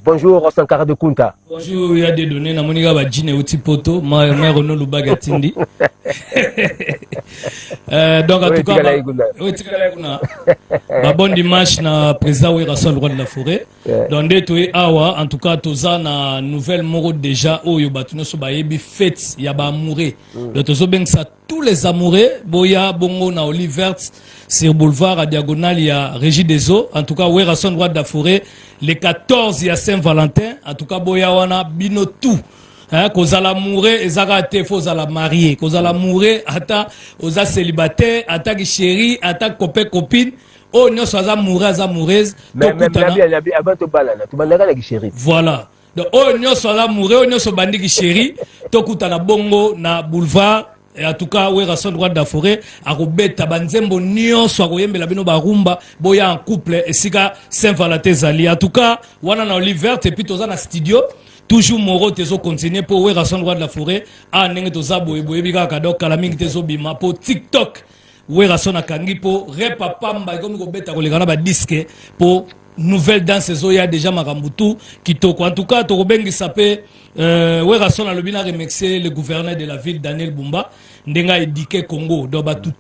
Bonjour Sankara de Kunta. Bonjour, il y a des données na moniga ba jine uti poto, ma Renaud Lubagatindi. Donc en tout cas ba bon dimanche na président Wera Son roi de la forêt. Donc deto e awa en tout cas toza na nouvelle moro déjà oyo batuno so ba yebi fête ya ba amoureux. Donc tozo beng ça tous les amoureux boya bongo na Olive Verte sur boulevard à diagonale il y a Régie des Eaux. En tout cas Wera Son roi de la forêt le 14 il y a Saint-Valentin. En tout cas boya wana bino tout. Cause à l'amoureux, il faut à la marier. Cause à l'amoureux, ata, aux célibataires, ata qui chéri, ata copain copine. Oh, nous sommes amoureuses. Voilà. Donc, oh, nous sommes amoureux, nous sommes bandits qui chéri. Tokutana bongo na boulevard. Et en tout cas, Wera Son droit de la forêt. A Robeta Banzembo Nyon, soit Royembe la bino barumba, boya en couple, et sika Saint-Valentin Zali. En tout cas, wana na Olive Verte, et puis toza na studio. Toujours Moro tezo continuer pour Wera Son roi de la forêt a nenge toza boye bika kadok kalaming tezo bima pour TikTok Wera Son akangi pour repa pamba comme ko beta ko legana ba disque pour nouvelle danse zoya déjà makambutu kitoko. En tout cas to bengi sapé Wera Son a lobina remercier le gouverneur de la ville Daniel Bumba ndenga édiqué Congo do ba tout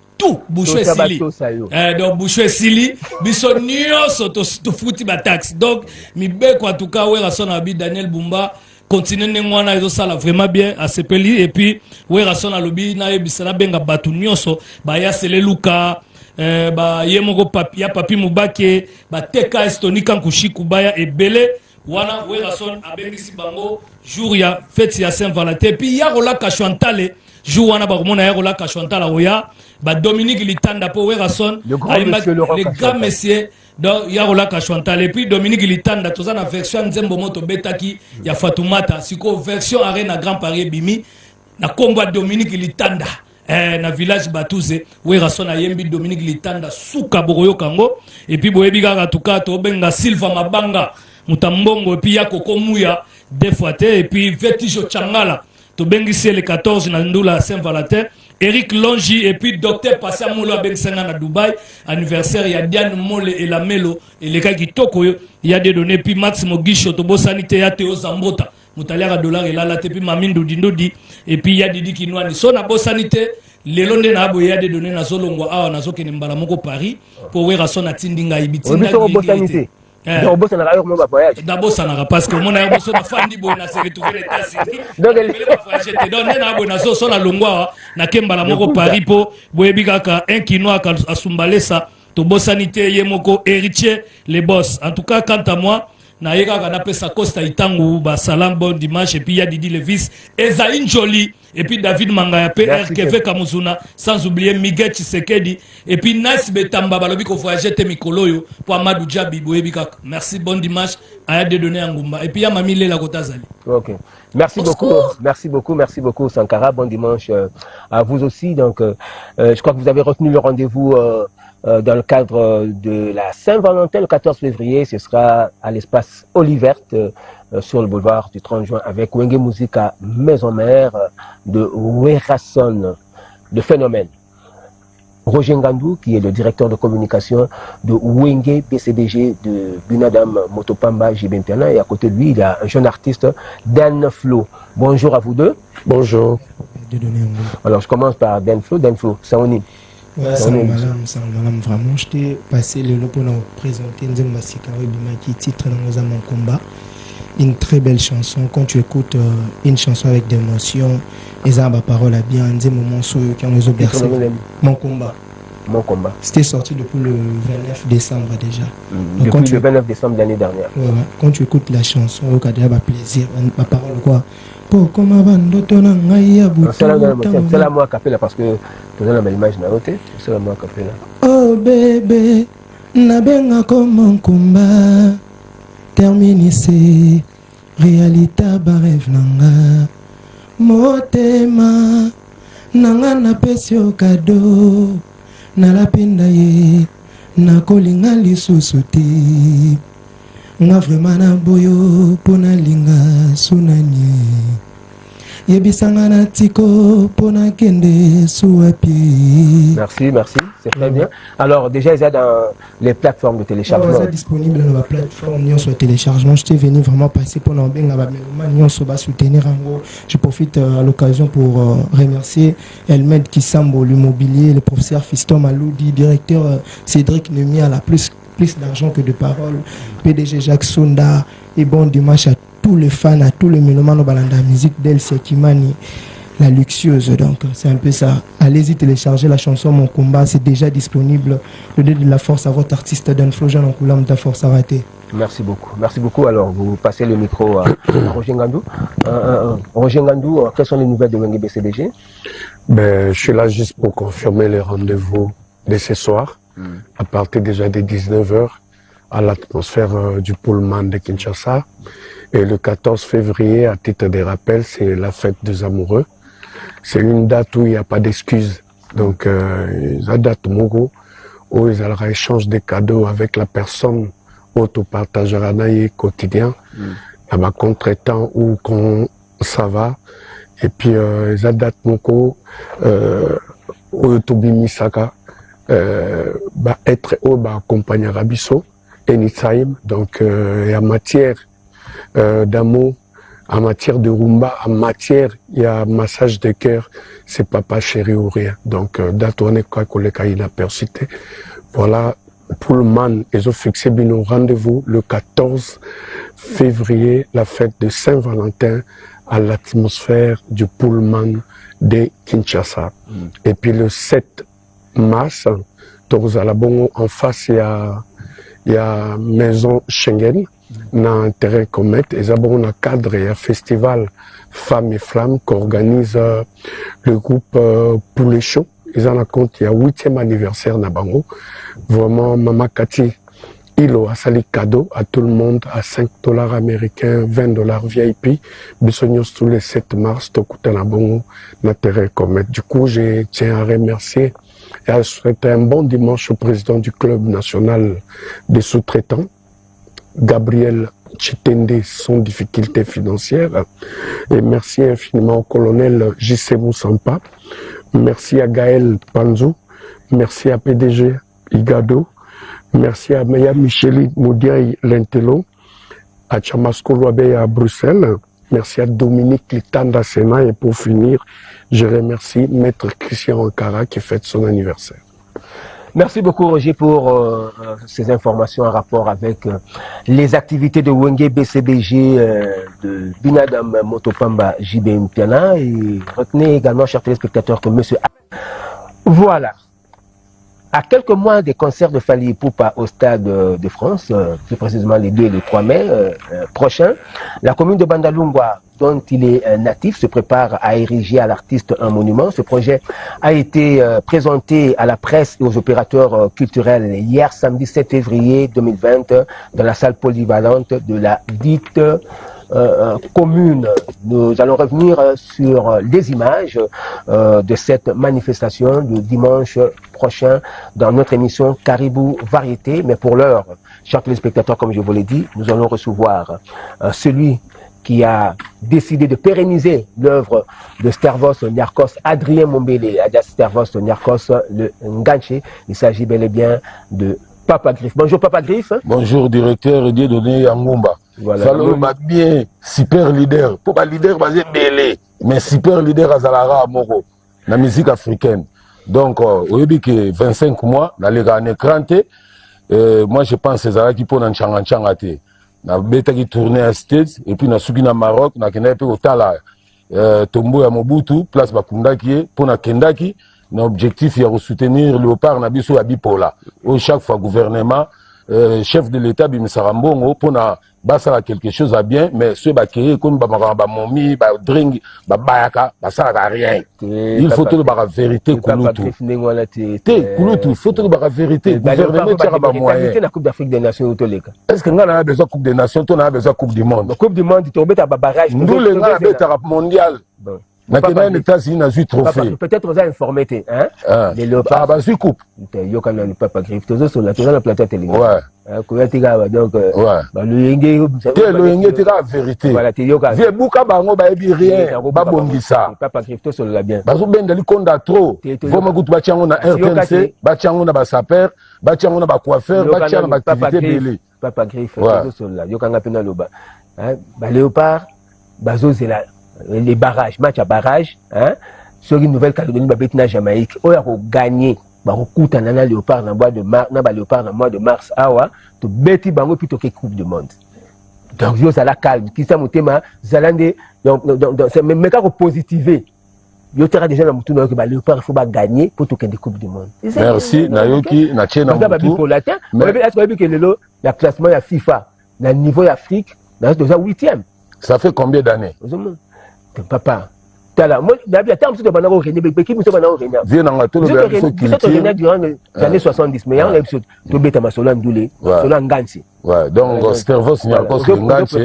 Bouchoué Sili. Donc Bouchoué Sili, biso nyonso to futi ba taxe. Donc mi beko en tout cas Wera Son abi Daniel Bumba continue ngwana ezo sala vraiment bien à Sepeli et puis Wera Son alobi na ebisala benga batu nyonso ba ya sele luka ba yemoko papi ya papi mubake ba teka estoni kankushiku baya ebele wana Wera Son abengisi bango jour ya fête ya Saint-Valentin et puis ya rola ka Chantale jour wana ba komona ya rola ka Chantale oya ba Dominique Litanda po Wera Son le grand monsieur donc Yarola Kachwantal et puis Dominique Litanda toza na version Nzembo Moto Betaki ya Fatoumata siko version Arena Grand Paris Bimi na komba Dominique Litanda na village Batouze Wera Son ayembi Dominique Litanda suka boroyo kango et puis boyebi kaka tuka to benga Silva Mabanga Mutambongo et puis ya Kokomuya deux fois et puis Vertige Changala to bengi c'est le 14 na ndula Saint-Valentin. Eric Longi et puis docteur Passia Molo Bensenga à Dubaï, anniversaire, il y a Diane Mole et la Melo, et les gars qui toko, il y a des données, puis Maximo Guicho, Tobo Sanité, ya Théo Zambota, Moutaliara Dollar et là, puis Mamindo Dindodi, et puis il y a Didi Kinouani, son abo sanité, les Londres n'abo, il y a des données, na Zolongwa, ah, na Zoke Nembalamoko Paris, pour Wera Son à Tindinga, Ibitinga, D'abord, ça n'a pas voyage. D'abord, ça n'a pas parce que mon ami son fan di bon, c'est retrouvé les États-Unis. Donc, je te donne un abonné sur la longwa, na Kembala Moko Paris po, Boebigaka, un Kinoa à Sumbalesa, Tobo Sanité, Yemoko, héritier, les boss. En tout cas, quant à moi, na yeka kanape sa Costa Itangu, ba salam bon dimanche, et puis il y a Didi Levis, Ezaïn Jolie, et puis David Mangaya, RKV Kamuzuna, sans oublier Miguel Tshisekedi, et puis Nice Betamba, balobi ko voyager te mikoloyo, pour Amadou Djabi, Boebikak. Merci, bon dimanche, à de donner en Gumba. Et puis il y a Mamile la Kotazali. Ok. Merci beaucoup, Sankara. Bon dimanche à vous aussi. Donc, je crois que vous avez retenu le rendez-vous dans le cadre de la Saint-Valentin, le 14 février. Ce sera à l'espace Olive Verte sur le boulevard du 30 juin avec Wenge Musica Maison Mère de Wera Son, de Phénomène. Roger Ngandou, qui est le directeur de communication de Wenge PCDG de Bunadam Motopamba JBMPana. Et à côté de lui, il y a un jeune artiste, Dan Flo. Bonjour à vous deux. Bonjour. Alors, je commence par Dan Flo. Dan Flo, Saoni. Ouais, Salam, vraiment, je t'ai passé le lot pour nous présenter qui titre dans Mon Combat. Une très belle chanson. Quand tu écoutes une chanson avec des émotions, les arbres à parole à bien, des moments qui ont les bercés. Mon Combat. Mon Combat. C'était sorti depuis le 29 décembre déjà. Depuis le 29 décembre de l'année dernière. Ouais, quand tu écoutes la chanson, au cas de plaisir, ma parole quoi. C'est la moi qui parce que tu as la même image notée. C'est la moi qui oh bébé, nabenga comme mon combat. Termine ici, réalité barève nanga. Motema, nanga na pesi au cadeau. Na la pinda ye, na kolinga lisusu te. Nga vraiment na boyo, pona linga sunanye. Yebisangana tiko pona kende suapi. Merci, merci, c'est très bien. Alors déjà, il y a dans les plateformes de téléchargement. C'est disponible dans la plateforme Nyon sur téléchargement. Je t'ai venu vraiment passer pour Nyon Soba soutenir en gros. Je profite à l'occasion pour remercier Elmed Kissambo, l'immobilier, le professeur Fiston Maloudi, directeur Cédric Nemi à la plus d'argent que de paroles, PDG Jacques Sonda, et bon dimanche à tous les fans, à tous les mélomanes au balanda musique d'El Sekimani, la luxueuse. Donc c'est un peu ça. Allez-y télécharger la chanson Mon Combat, c'est déjà disponible. Le dé de la force à votre artiste Dan Flojan en coulant de force à rater. Merci beaucoup. Merci beaucoup. Alors, vous passez le micro à Roger Ngandou. Roger Ngandou, quelles sont les nouvelles de Wenge BCBG? Je suis là juste pour confirmer les rendez-vous de ce soir, à partir déjà des 19h, à l'atmosphère du Pullman de Kinshasa. Et le 14 février, à titre de rappel, c'est la fête des amoureux. C'est une date où il n'y a pas d'excuses. Donc, la date Mogo, où ils auront échange des cadeaux avec la personne auto-partagera quotidien, à ma contre-temps où ça va. Et puis, la date Mogo, où Tobi Misaka, être accompagné à Rabisso, et Nitsaïm. Donc, en matière d'amour, en matière de rumba, en matière, il y a massage de cœur, c'est papa chéri ou rien. Donc, date où on est quoi inaperçuté. Voilà, Pullman, ils ont fixé nos rendez-vous le 14 février, la fête de Saint-Valentin, à l'atmosphère du Pullman de Kinshasa. Et puis le 7 mars, Torozalabongo, en face, il y a Maison Schengen, dans un terrain commet, et ça bon un cadre et un festival Femmes et Flammes qu'organise le groupe Poulet Chaud. Ils en compte, il y a 8e anniversaire Nabango. Vraiment, Mama Kati, il a sali cadeau à tout le monde à $5 américains, $20 VIP. Bissognos tous les 7 mars, Tokuta Nabango, na terrain commet. Du coup, je tiens à remercier et à souhaiter un bon dimanche au président du club national des sous-traitants, Gabriel Chitende, sans difficulté financière. Et merci infiniment au colonel J.C. Moussampa. Merci à Gaël Panzou. Merci à PDG Igado. Merci à Meya Micheli Moudiaï Lentello. À Chamasco Loabe à Bruxelles. Merci à Dominique Litanda Sena. Et pour finir, je remercie Maître Christian Ankara qui fête son anniversaire. Merci beaucoup Roger pour ces informations en rapport avec les activités de Wenge BCBG de Binadam Motopamba JB Mpiana, et retenez également, chers téléspectateurs, que monsieur voilà. À quelques mois des concerts de Fally Ipupa au Stade de France, plus précisément les 2 et le 3 mai prochains, la commune de Bandalungwa, dont il est natif, se prépare à ériger à l'artiste un monument. Ce projet a été présenté à la presse et aux opérateurs culturels hier, samedi 7 février 2020, dans la salle polyvalente de la dite commune. Nous allons revenir sur les images de cette manifestation de dimanche prochain dans notre émission Caribou Variété. Mais pour l'heure, chers téléspectateurs, comme je vous l'ai dit, nous allons recevoir celui qui a décidé de pérenniser l'œuvre de Stervos Niarchos, Adrien Mombele, alias Stervos Niarchos, le Nganché. Il s'agit bel et bien de Papa Griffe. Bonjour Papa Griffe. Bonjour directeur Dieudonné Yangumba. Voilà. Salon bien super leader. Pour pas leader basé belé, mais super leader à Zalara Moro, la musique africaine. Donc au début que 25 mois, dans les années 30, moi je pense que Zara qui pour un changate. Na beta qui tournait à States et puis na suki na Maroc, na kenda pe otala Tombo ya Mobutu, place Bakundaki pour na kendaki. Notre objectif est de soutenir Léopard Nabiso à Bipola. Chaque fois, gouvernement, chef de l'État, Bimisarambongo, pour na quelque chose à bien, mais ceux qui comme Momi, Drink, Bayaka, ça n'a rien. Il faut tout la vérité. Il faut tout la vérité. Gouvernement qui a moyen. La Coupe d'Afrique des Nations. Est-ce qu'on a besoin de Coupe des Nations, on a besoin de Coupe du Monde? La Coupe du Monde, tu as un barrage. Nous, les gens, on mondial. Les États-Unis ont eu trophée. Peut-être vous avez informé, hein? Les léopards. Ah, bah, c'est coupe. Yokan le Papa Griffe, tous sur la plateau télé. Ouais. donc le yenge te ka vérité voilà te yoka vie buka bango ba ebi rien ba bongisa papa Griff to solo la bien bazo benda li konda trop voma kutu ba tiango na RTNC ba tiango na ba saper ba tiango na ba coiffeur ba tiango na ba activité belé papa Griff to solo la yoka ngapena loba ba léopard bazo zela les barrages match à barrage sur une Nouvelle-Calédonie ba betina Jamaïque oya ko gagner bakokuta na léopard na mois de mars na ba léopard na mois de mars awa to beti bango puis to ke coupe du monde donc yo ça la calme qui ça motema zalande donc c'est même ka ko positiver yo tera déjà na mutu na que ba léopard il faut ba gagner pour to ke coupe du monde merci nayoki na tchena mutu pour latin mais est-ce que le la classement ya FIFA na niveau Afrique na déjà 8e ça fait combien d'années papa tala moi d'habitude tant que bana ko renya beki muso bana ko renya vie na ngato le biso culture durant les années 70 mais on a episode to beta masola ndule sola ngansi ouais donc Stervos Niarkos ngansi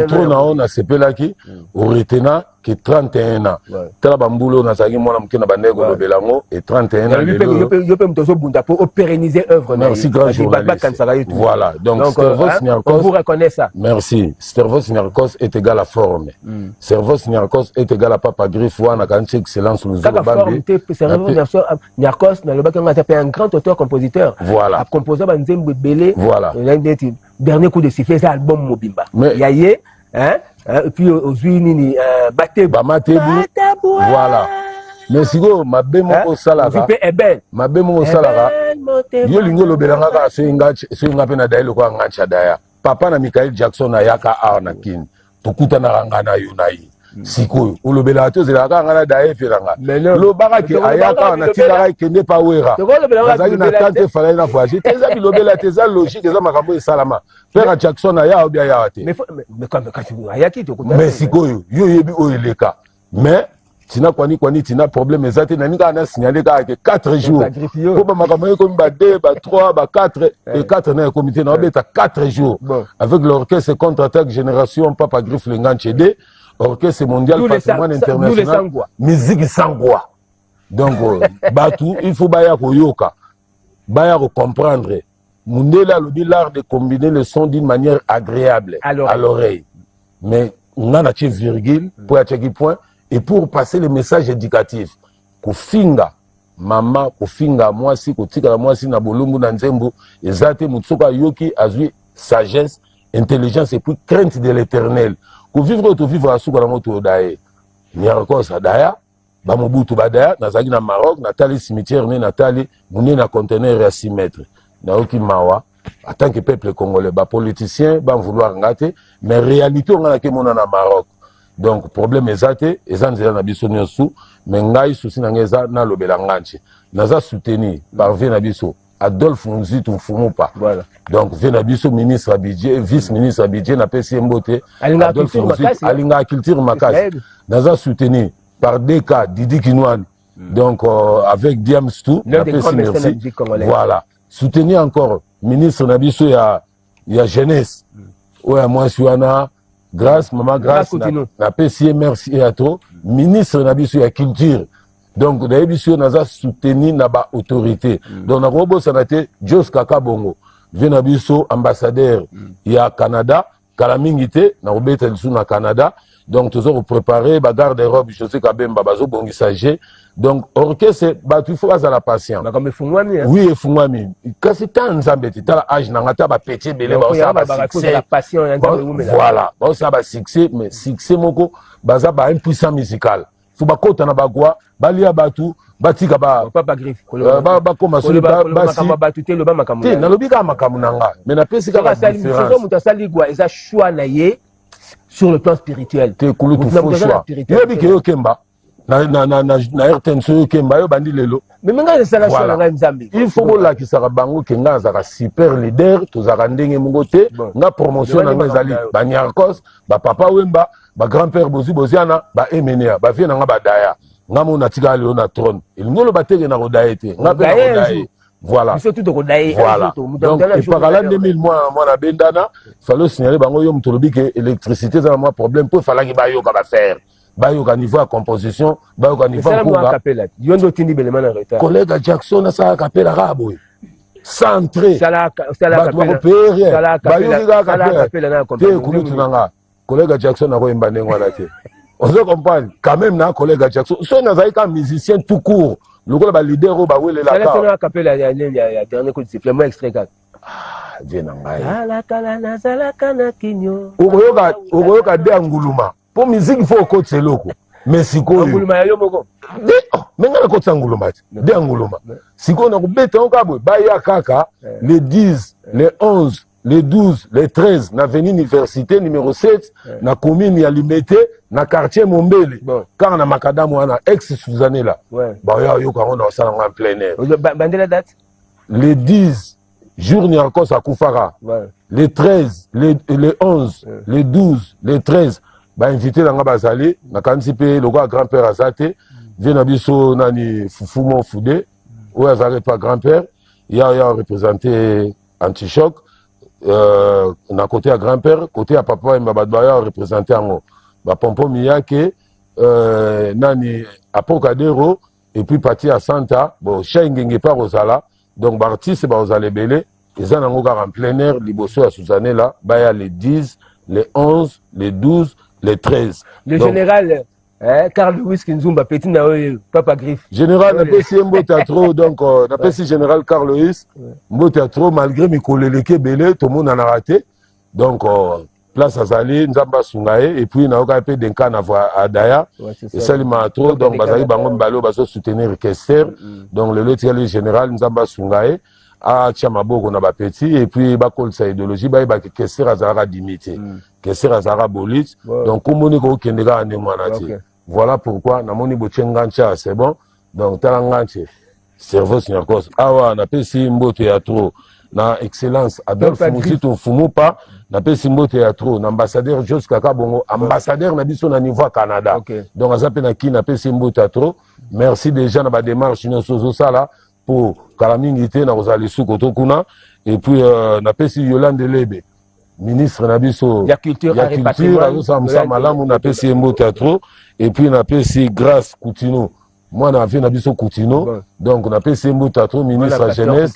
intro na on a sepelaki oretena que 31 ans tala bambulo na saki mwana mukena bandeko lo belango et 31 ans yo pe mtozo bunda pour pérenniser œuvre merci grand journaliste voilà donc Stervos Niarkos on vous reconnaît ça merci Stervos Niarkos est égal à forme Stervos Niarkos est égal à Papa Griff wana kanche excellence nous Bambi Niarkos na loba kanga tapé un grand auteur compositeur voilà a composé ba nzembo belé voilà dernier coup de sifflet c'est album Mobimba yaye et puis aux Unis Batebu voilà mais sigo mabemo ko salaka mabemo ko salaka yo lingo lobelanga ka so inga pe na dailo ko ngacha daya papa na Michael Jackson ayaka na kin tokuta na rangana yunai sikoyo olobela to zela ka ngana daye feranga lo baka ke ayaka na tilaka kende pa wera bazaki na tante fala na voyage teza bilobela teza logique eza makambo esalama Père Jackson aya obia ya te mais quand tu ayaki to mais sikoyo yo yebi oyeleka mais tina kwani tina problème ezate na ninga na signaler ka ke 4 jours ko ba makambo ko ba 2 ba 3 ba 4 et 4 na comité na obeta 4 jours avec l'orchestre contre-attaque génération Papa Griff Lenganchede orchestre mondial patrimoine international musique sangwa donc batu il faut baya koyoka baya ko comprendre mundela lobi l'art de combiner le son d'une manière agréable à l'oreille mais on a une virgule pour acheter point et pour passer le message éducatif kofinga mama kofinga mwasi kotika mwasi na bolumbu na nzembo ezate mutsoka yoki azui sagesse intelligence et puis crainte de l'éternel ko vivre to vivre asuka na moto daye Niarkos adaya ba mobutu badaya nazaki na Maroc natali cimetière ne natali mune na conteneur ya 6 mètres na oki mawa en tant que peuple congolais ba politicien ba vouloir ngate mais réalité on a ke mona na Maroc donc problème ezate ezanzela na biso nyosu mais ngai souci na ngeza na lobela nganche naza soutenir par vie na biso Adolphe Nzitu Mfumupa. Voilà. Donc, Venabiso, ministre à budget, vice-ministre à budget, n'a pas si mboté. Adolphe Nzitu, Alinga Culture Makas. Naza soutenu par DK, Didi Kinouane. Donc, avec Diams tout, n'a pas si merci. Voilà. Soutenu encore, ministre Nabiso, il y a jeunesse. Ouais, moi, Suana, grâce, maman, grâce, n'a pas si merci et à toi. Ministre Nabiso, il y a culture. Donc, d'habitude, nous avons soutenu la autorité. Donc, nous avons santé Jos Kakabongo, Venabiso, ambassadeur, il y a Canada, Kalamingite, nous avons été au Canada. Donc, nous avons préparé, garde-robe, je sais Kabemba, Bazo Bongisagé. Donc, orchestre, il faut avoir la patience. Oui, il faut avoir quand c'est un zambeti, tu as l'âge, tu as un petit bébé, tu as un succès. Voilà, tu as un succès, mais succès, tu as un puissant musical. Faut pas côté na bagwa balia batu batika ba Papa Griff ba koma soli ba basi batute lo ba makamu na lobika makamu nanga mais na pesi ka différence mutu asali gwa eza choix na ye sur le plan spirituel te kulutu faux choix yo bike yo kemba na RTN so yo kemba yo bandi lelo mais menga sala choix na nzambe il faut bola ki saka bango kenga zaka super leader to zaka ndenge mungote nga promotion na ngezali ba Niarkos ba Papa Wemba ba grand-père Boziana ba Emenea ba vie na nga ba daya nga mo natika leo na trône elingolo bateke na rodaye te nga pe na rodaye voilà voilà donc epakala 2000 mois na bendana fallait signaler bango yo mutolobi ke électricité za moi problème pour fallait ba yo ka ba faire ba yo ka niveau à composition ba yo ka niveau ko yo ndo tindi belema na retard collègue Jackson na sa kapela rabo centré bato bakopeye rien bayoki kaka te kulutu na nga collègue Jackson akoyemba ndenge wana te ozo comprendre quand même na collègue Jackson so nazali ka musicien tout court lokola ba leader oyo bawelelaka kapela ya dernier coup de sifflet moi extrait kaka vie na ngai okoyoka de anguluma po musique fo okotisa eloko mais sikoyo anguluma ya yo moko me ngai nakotisa anguluma te de anguluma sikoyo nakobeta yango kaka boye baya kaka les 10 les 11 les 12 les 13 na avenue université numéro 7 na commune ya Limete na quartier Mombele kaka na makadamu wana ex Suzanela baya yoka ngo na osala ngo en plein air bandela date les 10 jour Niakos akufaka les 13 les 11 les 12 les 13 ba invité nanga bazali na kanisi pe lokola grand-père azate vie na biso nani Fufumo Fude oyo azali pas grand-père ya représenté Antichoc na côté ya grand-père côté ya papa et bato baya représenté yango bapompo miyake nani Apocadero et puis parti à Santa bon Chengenge pa kozala donc baartiste bakozala ebele eza nango kaka en plein air liboso ya Suzanela baya les 10 les 11 les 12 les 13 le donc, général Carl Louis Kinzumba petit na oyo papa griffe général napesi ye mbote trop donc napesi général Carl Louis mbote trop malgré mikoleleke ebele tomonanaka te donc place azali nzambe asunga ye et puis nayoka mpe denka na voix adaya esalima trop donc bazali bango mibale oyo bazosoutenir Kester donc lelo etikali général nzambe asunga ye atia maboko na bapeti et puis bakolisa idéologie bayebaki Kester azalaka dimité Kester azalaka bolit donc komoni kokende kaka ndenge wana te voilà pourquoi namoni botie ngantia c'est bon donc tala ngantie cerveau Niakos awa napesi mbote ya trop na excellence Adolphe Muzito Fumupa napesi mbote ya trop na ambassadeur Jos Kaka bongo ambassadeur na biso na niveau Canada donc azape na ki napesi mbote ya trop merci déjà na ba démarche nyonso zosala pour kala mingi te na kozala lisuku tokuna et puis napesi Yolande Lebe ministre na biso ya culture azosala malamu napesi ye mbote ya trop et puis napesi Grâce Coutinho mwana avie na biso Coutinho donc napesi ye mbote ya trop ministre ya jeunesse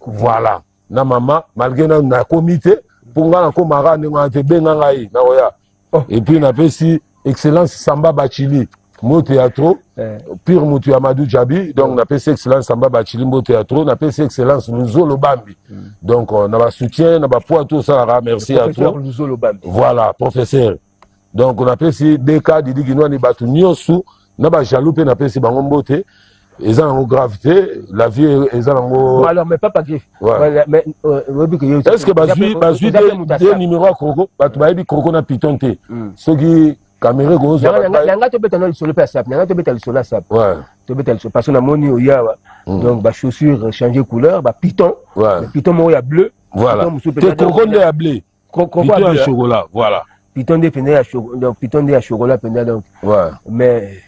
voilà na mama malgré na comité pour nga nakomaka ndenge wana te benga ngai na oya et puis napesi excellence Samba Bachili mbote ya trop pire mutu ya Madou Djabi donc napesi excellence Samba Bachili mbote ya trop napesi excellence Luzolo Bambi donc na ba soutien na ba poids tout ça merci à trop voilà professeur donc napesi DK Didi Ginwani batu nyonso na ba jaloux pe napesi bango mbote eza nango gravité la vie eza nango alors mais papa griffe mais est-ce que bazui des numéros à Kroko batu bayebi Kroko na piton te soki caméra ko zo nanga to beta no solo pa sap nanga to beta le solo sap to beta le parce que na moni oyawa donc ba chaussures changer couleur ba piton piton mo ya bleu voilà te Kroko nde ya bleu Kroko ya chocolat voilà piton de penda ya chocolat donc piton de ya chocolat penda donc mais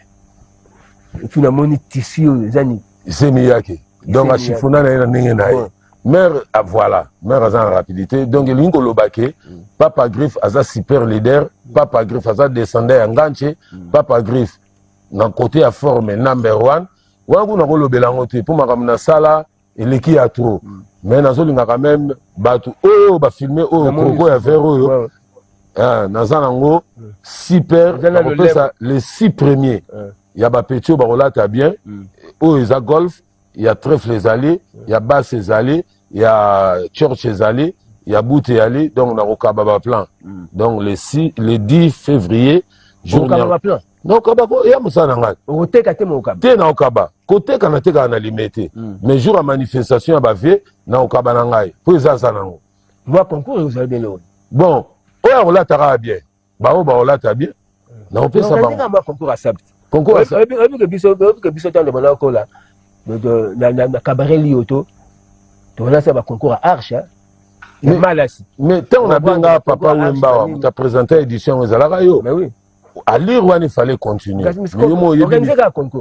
puis na moni tissu zani semi yake donc a chifuna na ndenge na ye mère voilà mère aza en rapidité donc lingo lobake papa griffe aza super leader papa griffe aza descendant ya nganche papa griffe na côté ya forme number 1 wangu na kolobela ngo te po makambo na sala eleki ya trop mais nazolinga quand même batu oyo ba filmer oyo Kroko ya vert oyo naza nango super les 6 premiers il y a Bapetio Barolata bien, où il y a golf, il y a trèfle les allées, il y a basse les allées, il y a church les allées, il y a bout et allées, donc on a Okababa plan. Donc le 10 février, Okababa plan. Non, Okababa, il y a Moussa Nangat. Okababa te Okababa. Te na Okababa. Côté Kanateka na limité. Mais jour à manifestation à Bavé, na Okababa Nangai. Pour ça, ça nango. Moi, concours, vous avez bien l'eau. Bon, on l'a tara bien. On l'a tara bien. Na on peut ça. On concours à Sabt. Concours que biso tant de bana ko la na cabaret lioto to na ça ba concours à arche mais tant on a bien papa Wemba on t'a présenté édition ezalaka yo mais oui à lire il fallait continuer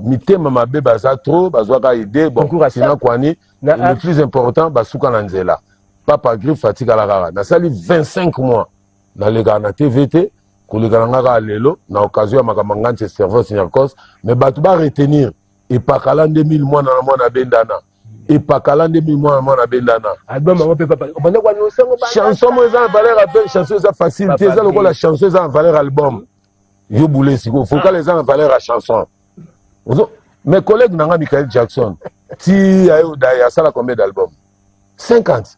mitema mabe baza trop bazwaka idée bon sinon kwani le plus important basuka na nzela papa griffe fatika la kaka na sali 25 mois na lega na TVT kolekana lelo na occasion ya makambo ngante cerveau Niakos mais batu ba retenir et pakala 2000 mois na bendana et pas calendrier moi na bendana album on peut pas on a quoi nous chanson moi ça valeur appel chanson ça facilité ça le la chanson ça valeur album yo boulé siko faut que les gens valeur à chanson mes collègues nanga Michael Jackson ti ayo daya ça la combien d'albums 50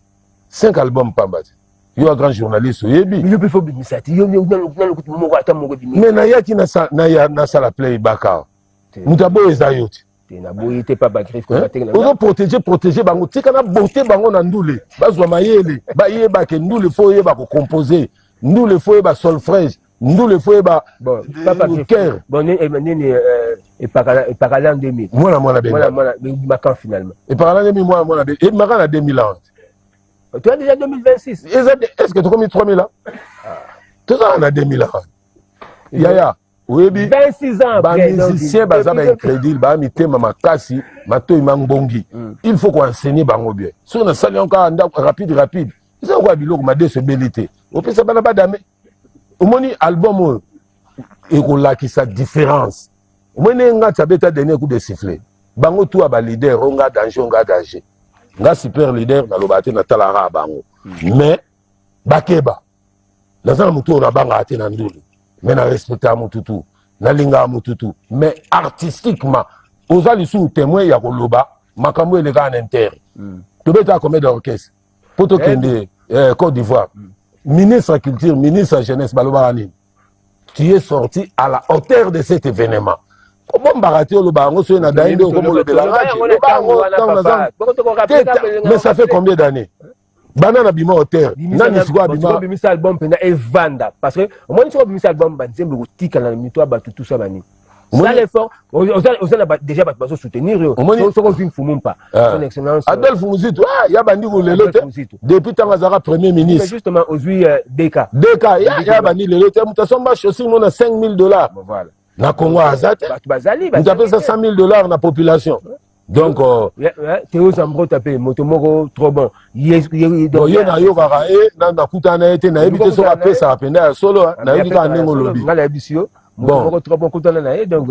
5 albums pambati yo un grand journaliste yebi yo peut faut bimisa ti yo mo ata mo bimisa mais na yaki na ça la play baka mutabo ezayoti na boyité pas bagrif ko batenga on protéger bango tika na beauté bango na ndule bazwa mayele ba yeba ke ndule fo yeba ko composer ndule fo yeba solfège ndule fo yeba bon papa cœur bon nini et parala en 2000 moi mais macan finalement et parala en 2000 moi et macan en 2001 tu as déjà 2026 est-ce que tu as mis 3000 là tout ça en 2001 yaya oui, 26 ans après. Musicien, incrédible, makasi, matoi mangbongi. Il faut qu'on enseigne bango bien. Si on a sali encore rapide. Ils ont quoi biloko ma désobélité. Au plus ça va pas d'amé. Au moins album et qu'on l'a qui sa différence. Au moins nga tabeta dernier coup de sifflet. Bango tout aba leader, on ga danger. Nga super leader na lobate na talara bango. Mais bakeba. Lazana muto na banga ate na ndulu. Mais na respecter Mututu, na linga Mututu, mais artistiquement, aux alissous témoins ya koloba, makambo le gars en inter. Tu beta combien d'orchestre? Poto Kende, Côte d'Ivoire, ministre de la culture, ministre de la jeunesse, Balobarani. Tu es sorti à la hauteur de cet événement. Comment barater le baron sur na daïne au comme le de la mais ça fait combien d'années? Banana bima hauteur nani siko bima bimisa album pena evanda parce que au moins siko bimisa album banzembe kotika na mito abatu tout ça bani ça l'effort on a déjà pas besoin soutenir soko vim fumumpa son excellence Adolphe Muzitu ya bandi ko lelo te depuis tangazara premier ministre mais justement aujourd'hui DK ya bandi lelo te mutasomba chaussure mona $5,000 voilà na Congo azate bazali mutapé $100,000 na population. Donc, Théo Zambro tapé motomoko trop bon. Yo na yo kaka na kutana ete na ebite so apé ça apenda solo na yo ka nengo lobi. Ngala ebisio motomoko trop bon kutana na donc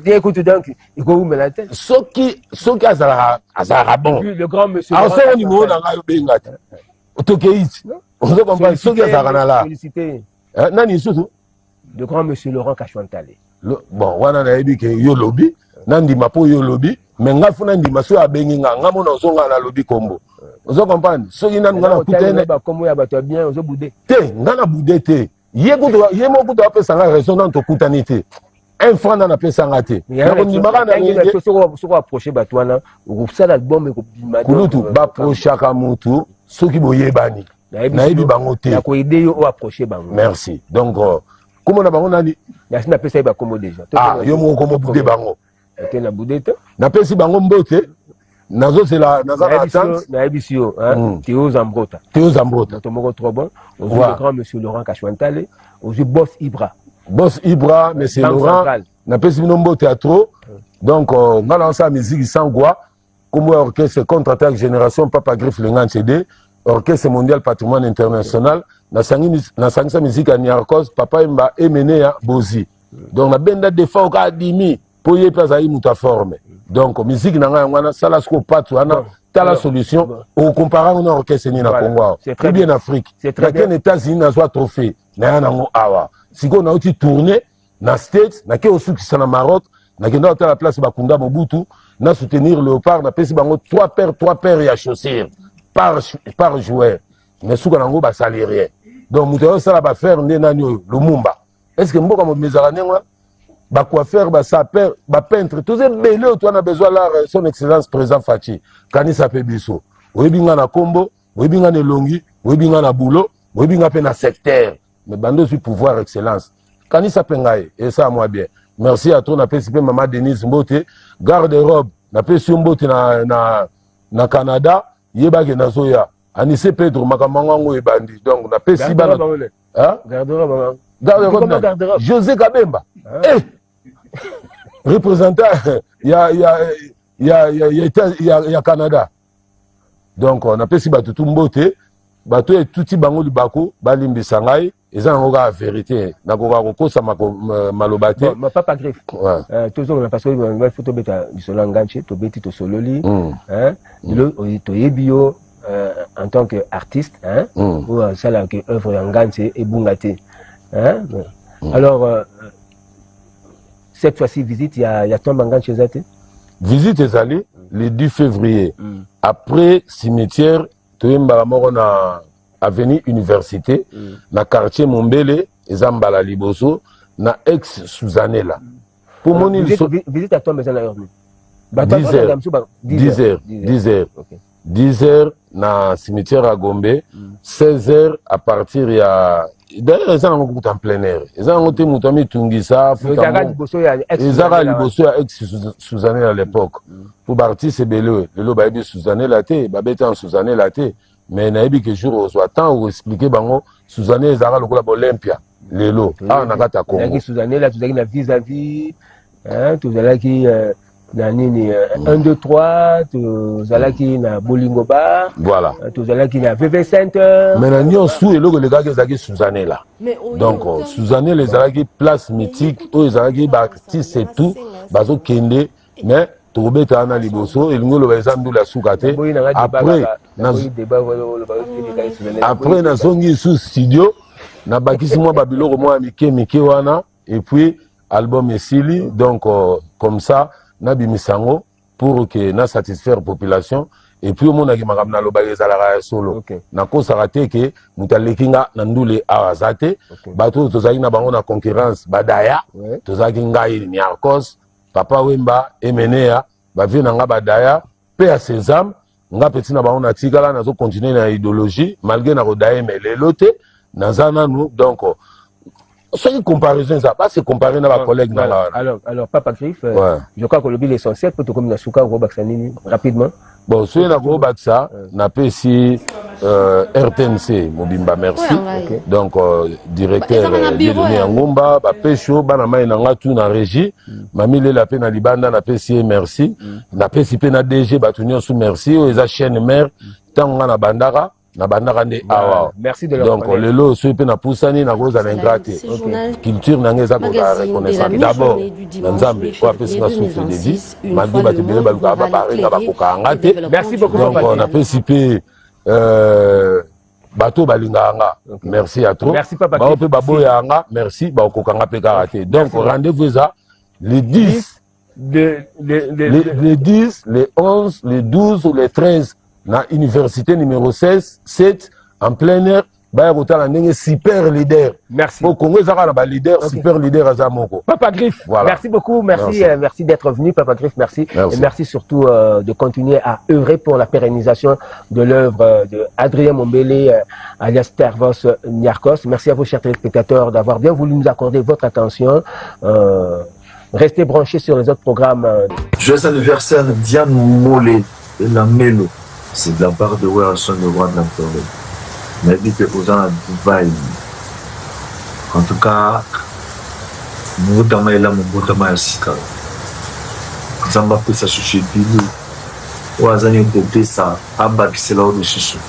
écoute donc il faut me la tête. Soki azara bon. Le grand monsieur. Alors ça ni mo na ngayo bengata. Otokeiti. On se comprend soki azara na la. Félicité. Nani susu? Le grand monsieur Laurent Kachwantale. Bon, wana na ebi ke yo lobi, nandi mapo yo lobi. Mais nga funa ndima so abengi nga mona ozonga na lobi kombo ozo comprendre so ina nga na kutene ba komo ya bato bien ozo boudé te nga na boudé te ye mo kuto apesa nga raison to kutani te un franc na pesa nga te na ndima kana ngenge so approcher bato wana okusala album ko bima kulutu ba prochaka mutu soki boyebani na yebi bango te ya ko aider yo approcher bango merci donc comment na bango nani ya sina pesa ba komo déjà yo mo komo boudé bango était na boudete na pesi bango mbote nazo c'est la nazana attente na ebisio Théo Zambrota tomoko trop bon au grand monsieur Laurent Kachwantale au boss Ibra monsieur Laurent na pesi bino mbote à trop donc nga lancer la musique sans quoi comme orchestre contre-attaque génération Papa Griffe Lengan CD orchestre mondial patrimoine international na sangisa musique à Niarkos Papa Imba Emene ya Bozi donc na benda defa ka dimi pour y passer muta forme donc musique nanga ngana sala sko patu ana tala solution au comparant on orchestre ni na Congo ou bien en Afrique c'est très bien États-Unis na soit trophée na ngo awa siko na uti tourner na States na ke osuki sana Maroc na kenda à la place Bakunda Mobutu na soutenir Léopard na pesi bango 3 paires ya chaussures par joueur mais souka nango ba salaire donc muto sala ba faire ndenani Lumumba est-ce que mboka mo mezala nengo ba coiffeur ba sapeur ba peintre tous ces belé toi na besoin là son excellence président Fachi kanisa pe biso oyebinga na kombo oyebinga na longi oyebinga na boulot oyebinga pe na secteur mais bando sur pouvoir excellence kanisa pengaye et ça moi bien merci à toi na PCP maman Denise Mbote garde-robe na pesi Mbote na Canada yeba ke na soya Anissé Pedro makamango ebandi donc na pesi bana garde-robe José Kabemba représentant il y a Canada donc on a pesi batu tumbote bato et tuti bango libako balimbisa ngai eza nango kaka vérité nakoka kokosa maloba te. Bon, papa Griffe, toujours parce que il faut tobeta bisolo nganche tobeti tosololi toyebi en tant qu'artiste ou ça là que œuvre nganche et bungate alors cette fois-ci visite il y a tombe nganche zate visite ezali le 10 février après cimetière toyembaka moko na avenue université na quartier Mombele eza mbala liboso na ex Suzanela pour mon visite à tombe ezala heure 10 heures na cimetière à Gombe 16 heures à partir ya d'ailleurs eza nango kuta en plein air eza nango te moto amitungisa ezaka liboso ya ex Suzanela à l'époque pour baartiste ebele lelo bayebi Suzanela te babeta en Suzanela te mais nayebi que jour ozwa temps oexplike bango Suzanela ezalaka lokola Olympia lelo awa na kati ya Congo Suzanela tozalaki na vis-à-vis tozalaki na nini 1 2 3 tozalaki na Bolingo Bar voilà tozalaki na VV Center mais na nyonso eloko elekaki ezalaki Suzanela donc Suzanela ezalaki place mythique oyo ezalaki baartiste et tout bazokende mais tokobeta na liboso elingi oloba eza ndula suka te après nazongi sous studio nabakisi mwa babiloko mwa mike wana et puis album esili donc comme ça nabimisango pour que na satisfaire population et puis omonaki makambo nalobaki ezalaka ya solo nakosaka te ke moto aleki nga na ndule awa aza te bato tozalaki na bango na concurrence badaya tozalaki ngai Niarkos Papa Wemba Emenea bavie na nga badaya pe ya Sésame nga peti na bango natikala nazokontinue na idéologie malgré na kodaya emelelo te naza nanu donc soki comparaison ça pas se comparer na collègue na alors Papa Griffe je crois que le but l'essentiel peut comme na suka ko baksa nini rapidement bon soki na ko baksa na pesi RTNC Mobimba merci donc directeur Dieudonné Ngomba ba pesho bana mai na nga tout na régie mami lela pe na libanda na pesi merci na pesi pe na DG batunyo sous merci eza chaîne mère tango na bandaka nde awa merci de leur donc lelo so pe na pusani na koza na ingrate culture na ngeza ko la reconnaissance d'abord na nzambe ko apesi na souffle de vie malgré batebele baluka ba barenga ba kokanga te merci beaucoup donc on a participé bato balinganga merci à toi ba pe baboya nga merci ba kokanga pe karaté donc rendez-vous ça le 10 le 10 le 11 le 12 ou le 13 na université numéro 16 7 en plein air baya kotala ndenge super leader merci au Congo ezaka na ba leader super leader azamoko Papa Griffe voilà. Merci beaucoup merci d'être venu Papa Griffe merci et merci surtout de continuer à œuvrer pour la pérennisation de l'œuvre de Adrien Mombele alias Tervos Niarkos. Merci à vous chers téléspectateurs d'avoir bien voulu nous accorder votre attention. Restez branchés sur les autres programmes. Joyeux anniversaire Diane Molé et la Mélo. C'est de la part de Werson, le roi de la forêt. Mais dit que aux gens à Dubaï. En tout cas, mon botama est là, mon botama est sika. Zamba peut ça chercher bilou. Ou à zani côté ça, abba qui c'est là où le chichou.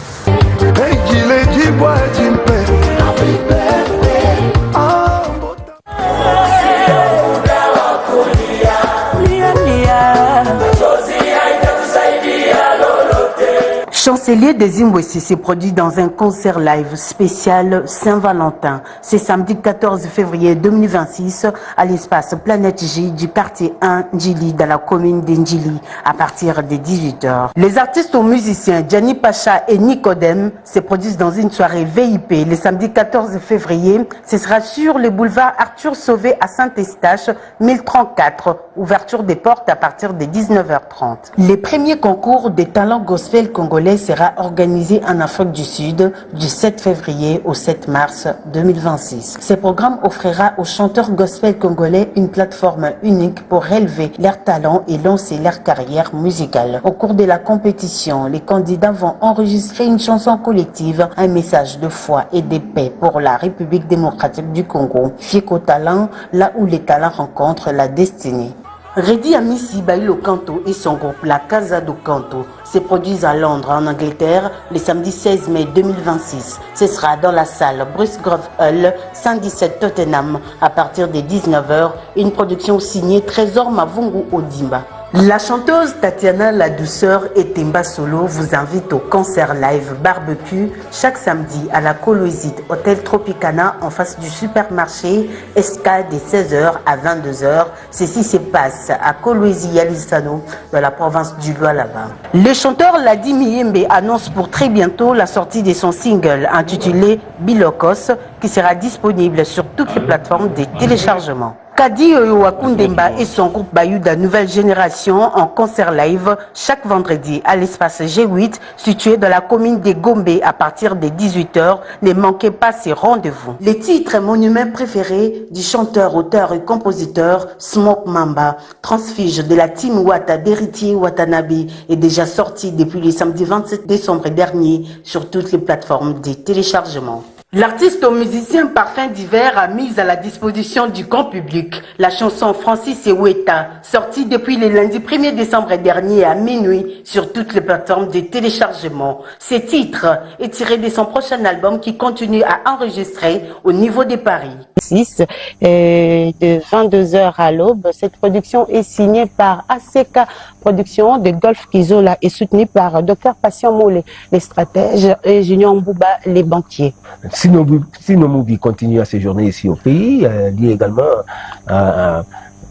Chancelier des Zimbabwe s'est produit dans un concert live spécial Saint-Valentin. C'est samedi 14 février 2026 à l'espace Planète J du quartier 1 Ndjili dans la commune d'Ndjili à partir de 18h. Les artistes ou musiciens Gianni Pacha et Nicodème se produisent dans une soirée VIP le samedi 14 février. Ce sera sur le boulevard Arthur Sauvé à Saint-Eustache 1034. Ouverture des portes à partir de 19h30. Les premiers concours des talents gospel congolais sera organisé en Afrique du Sud du 7 février au 7 mars 2026. Ce programme offrira aux chanteurs gospel congolais une plateforme unique pour relever leurs talents et lancer leur carrière musicale. Au cours de la compétition, les candidats vont enregistrer une chanson collective, un message de foi et de paix pour la République démocratique du Congo. Fieko Talent, là où les talents rencontrent la destinée. Reddy Amissi Bailo Canto et son groupe La Casa do Canto se produisent à Londres, en Angleterre, le samedi 16 mai 2026. Ce sera dans la salle Bruce Grove Hall, 117 Tottenham, à partir de 19h, une production signée Trésor Mavungu Odimba. La chanteuse Tatiana La Douceur et Temba Solo vous invitent au concert live barbecue chaque samedi à la Coloisite Hôtel Tropicana en face du supermarché Esca de 16h à 22h. Ceci se passe à Kolwezi Yalisano dans la province du Lualaba. Le chanteur Ladi Miyembe annonce pour très bientôt la sortie de son single intitulé Bilokos qui sera disponible sur toutes les plateformes de téléchargement. Kadi Wakundemba et son groupe Bayouda Nouvelle Génération en concert live chaque vendredi à l'espace G8 situé dans la commune de Gombe à partir de 18h. Ne manquez pas ces rendez-vous. Les titres monuments préférés du chanteur, auteur et compositeur Smoke Mamba, transfuge de la team Wata d'Héritier Watanabe, est déjà sorti depuis le samedi 27 décembre dernier sur toutes les plateformes de téléchargement. L'artiste au musicien Parfum d'hiver a mis à la disposition du grand public la chanson Francis Eweta, sortie depuis le lundi 1er décembre dernier à minuit sur toutes les plateformes de téléchargement. Ce titre est tiré de son prochain album qui continue à enregistrer au niveau de Paris. De 22h à l'aube, cette production est signée par ACK Production de Golf Kizola et soutenue par Dr Patient Mollet, les stratèges, et Junior Mbouba, les banquiers. Sinomoubi continue à séjourner ici au pays. Il y a également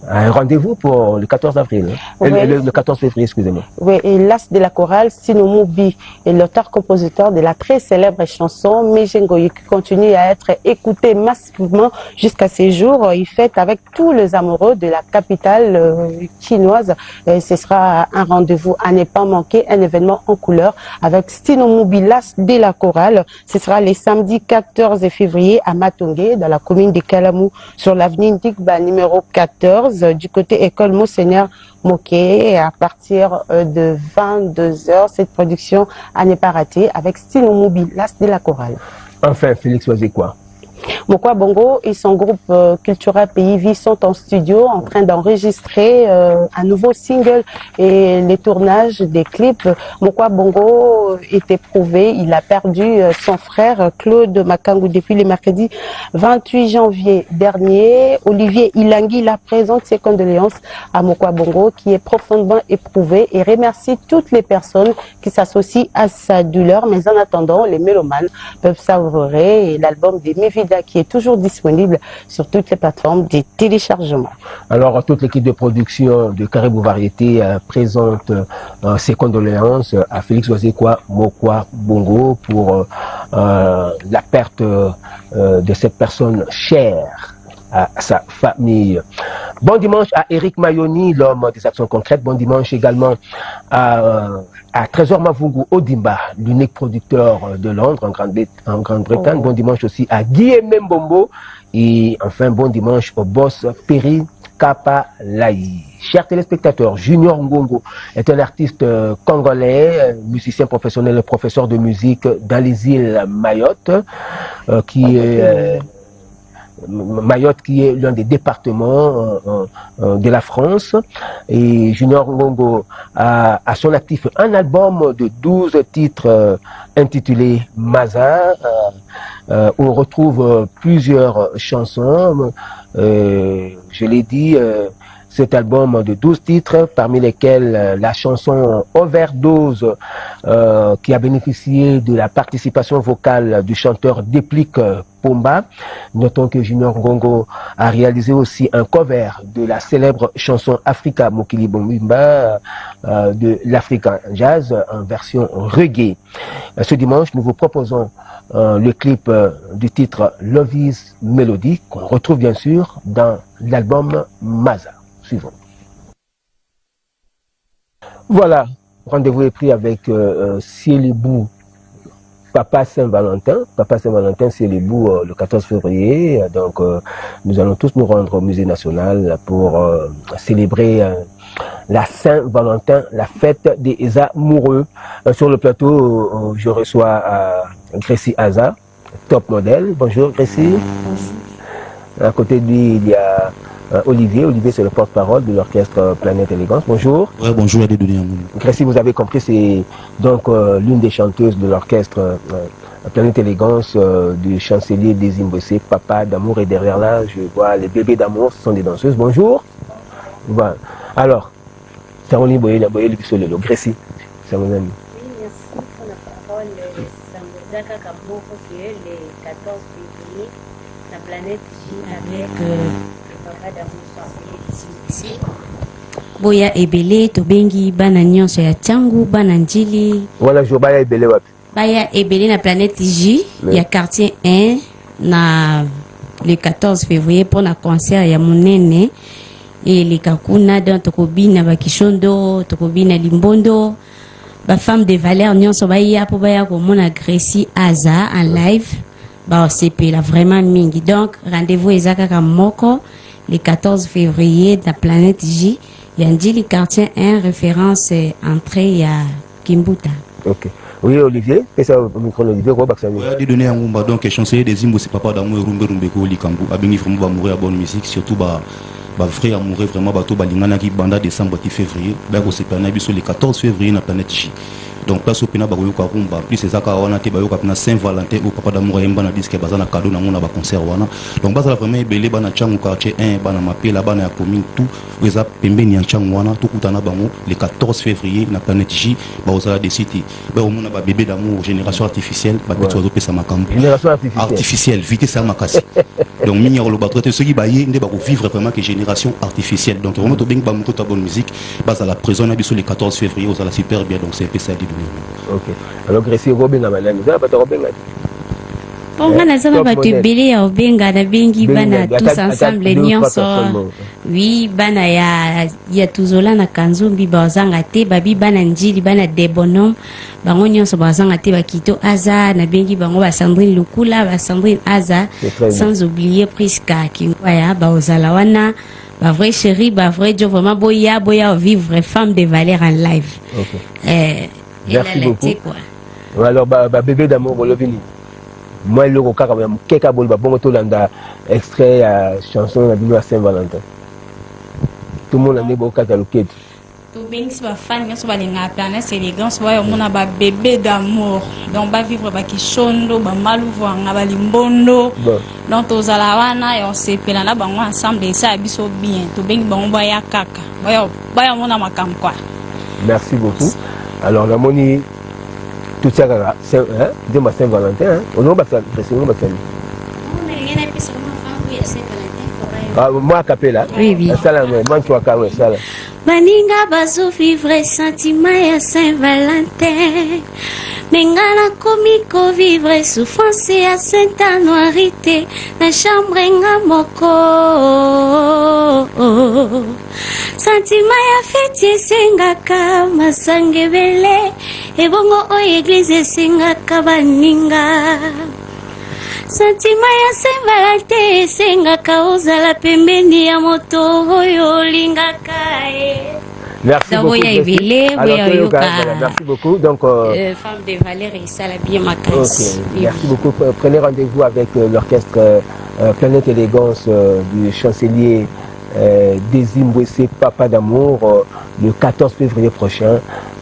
un rendez-vous pour le 14 avril. Oui. Le 14 février, excusez-moi. Oui, et l'as de la chorale, Sinomoubi, est l'auteur-compositeur de la très célèbre chanson Mejengoyi, qui continue à être écoutée massivement jusqu'à ces jours. Il fête avec tous les amoureux de la capitale chinoise. Et ce sera un rendez-vous à ne pas manquer, un événement en couleur avec Sinomoubi, l'as de la chorale. Ce sera le samedi 14 février à Matongé, dans la commune de Kalamou, sur l'avenue Ndigba numéro 14. Du côté école Monseigneur Moquet, à partir de 22h, cette production à ne pas rater avec Sinomoubi, l'as de la chorale. Enfin, Félix Wazekwa. Mokwa Bongo et son groupe culturel Pays Vie sont en studio en train d'enregistrer un nouveau single et les tournages des clips. Mokwa Bongo est éprouvé, il a perdu son frère Claude Makangu depuis le mercredi 28 janvier dernier. Olivier Ilangui la présente ses condoléances à Mokwa Bongo qui est profondément éprouvé et remercie toutes les personnes qui s'associent à sa douleur. Mais en attendant, les mélomanes peuvent savourer l'album des Mevida qui est toujours disponible sur toutes les plateformes de téléchargement. Alors, toute l'équipe de production de Caribou Variété présente ses condoléances à Félix Wazekwa Mokwa Bongo pour la perte de cette personne chère à sa famille. Bon dimanche à Eric Mayoni, l'homme des actions concrètes. Bon dimanche également à Trésor Mavungu Odimba, l'unique producteur de Londres en Grande-Bretagne. Bon dimanche aussi à Guillaume Mbombo. Et enfin, bon dimanche au boss Perry Kapalaï. Chers téléspectateurs, Junior Ngongo est un artiste congolais, musicien professionnel, professeur de musique dans les îles Mayotte, qui est l'un des départements de la France. Et Junior Ngongo a à son actif un album de 12 titres intitulé Maza, où on retrouve plusieurs chansons. Je l'ai dit, cet album de 12 titres, parmi lesquels la chanson Overdose, qui a bénéficié de la participation vocale du chanteur Déplique Pomba. Notons que Junior Ngongo a réalisé aussi un cover de la célèbre chanson Africa Mokili Bombimba de l'African Jazz en version reggae. Ce dimanche, nous vous proposons le clip du titre Love is Melody, qu'on retrouve bien sûr dans l'album Maza. Suivons. Voilà, rendez-vous est pris avec Sielibou, Papa Saint-Valentin. Papa Saint-Valentin, Sielibou, le 14 février. Donc, nous allons tous nous rendre au Musée National pour célébrer la Saint-Valentin, la fête des amoureux. Sur le plateau, je reçois Gracie Aza, top modèle. Bonjour Gracie. À côté de lui, il y a Olivier. Olivier, c'est le porte-parole de l'orchestre Planète Élégance. Bonjour. Ouais, bonjour à des données. Si vous avez compris, c'est donc l'une des chanteuses de l'orchestre Planète Élégance du chancelier des Imbossé, Papa d'Amour. Et derrière là, je vois les bébés d'amour, ce sont des danseuses. Bonjour. Voilà. Alors, Saroni Boye, la Boye, le Bissolelo. Grécy, c'est mon ami. Oui, merci pour la parole. Sambodaka Kamoko, qui est le 14 février, la planète J avec le papa d'amour chancelier ici. Boya Ebele, Tobengi, Bana Nyonso ya Tchangu, Bana Njili. Voilà, je Baya Ebele wapi. Baya Ebele na planète J, il y a quartier 1, na le 14 février pour un concert ya Monene. Et les kakuna dans Tokobina Bakishondo, Tokobina Limbondo, ba femme de valeur nyonso baya po baya ko mona Grécy Aza en live. Ba CP là vraiment mingi. Donc rendez-vous ezaka ka moko le 14 février dans Planète J. Yandi le quartier 1 référence entrée à Kimbuta. OK. Oui, Olivier, c'est ça au micro Olivier quoi parce que ouais, des données à Ngumba donc chancelier des Imbo c'est papa d'amour rumbe ko likambu abingi vraiment ba mourir à bonne musique surtout ba vrai amoureux vraiment bateau balingana qui banda décembre et février ba ko sepana biso le 14 février na Planète J. Donc place au pena ba ko rumba plus c'est ça ka wana te ba yo ka na Saint-Valentin au papa d'amour yemba na disque bazana cadeau na ngona ba concert wana. Donc baza la vraiment belé bana changu quartier 1 bana mapela bana ya commune tout eza pembeni ya changu wana tout kutana bango le 14 février na Planète J ba osala des sites ba o mona ba bébé d'amour génération artificielle ba bitu zo pesa makambo génération artificielle vitesse ça makasi. Donc minya ko loba traiter ceux qui ba yé ndé ba ko vivre vraiment que génération artificielle. Donc vraiment to beng ba moko ta bonne musique base à la prison na biso le 14 février osala super bien donc c'est ça. OK. Alors Grécy Robin na malami ça pas Robin. Bon, on a ça va te belé au benga na bengi bana tous ensemble nyonso. Oui, bana ya tuzola na kanzumbi bazanga te babi bana njili bana debonom bango nyonso bazanga te bakito Aza na bengi bango ba Sandrine Lukula ba Sandrine Aza sans oublier Priska Kingwaya ba ozala wana ba vrai chéri ba vrai jo vraiment boya vivre femme de valeur en live. OK. Merci beaucoup. Alors bébé d'amour bolovini. Moi le roka quand même keka bol ba bongo to landa extrait chanson na Saint-Valentin. Tout le monde a des beaux catalogues. Tout bien si ba fan nyonso balinga Planète Élégance boya mona ba bébé d'amour. Donc ba vivre ba kishondo ba maluvo nga ba limbondo. Donc tozala wana et on se pela na bango ensemble et ça biso bien. Tout bien bango boya kaka. Boya mona makam quoi. Merci beaucoup. Alors la moni tout ça c'est dis-moi Saint-Valentin hein. On va faire on va faire. Moi capella. Oui. Ça là moi tu as ça là. Baninga bazo vivre sentiment ya Saint-Valentin. Mengana komiko vivre souffrance ya Saint-Anuarité na chambre nga moko. Sentiment ya fête sengaka masangebele ebongo o église sengaka baninga. Sentiment ya Saint-Valentin sengaka ozala pembeni ya moto oyo lingaka Merci beaucoup. Merci beaucoup. Donc, femme de valeur et ça la bien ma classe. Okay. Merci beaucoup. Prenez rendez-vous avec l'orchestre Planète Élégance du chancelier des Imbossé Papa d'amour le 14 février prochain.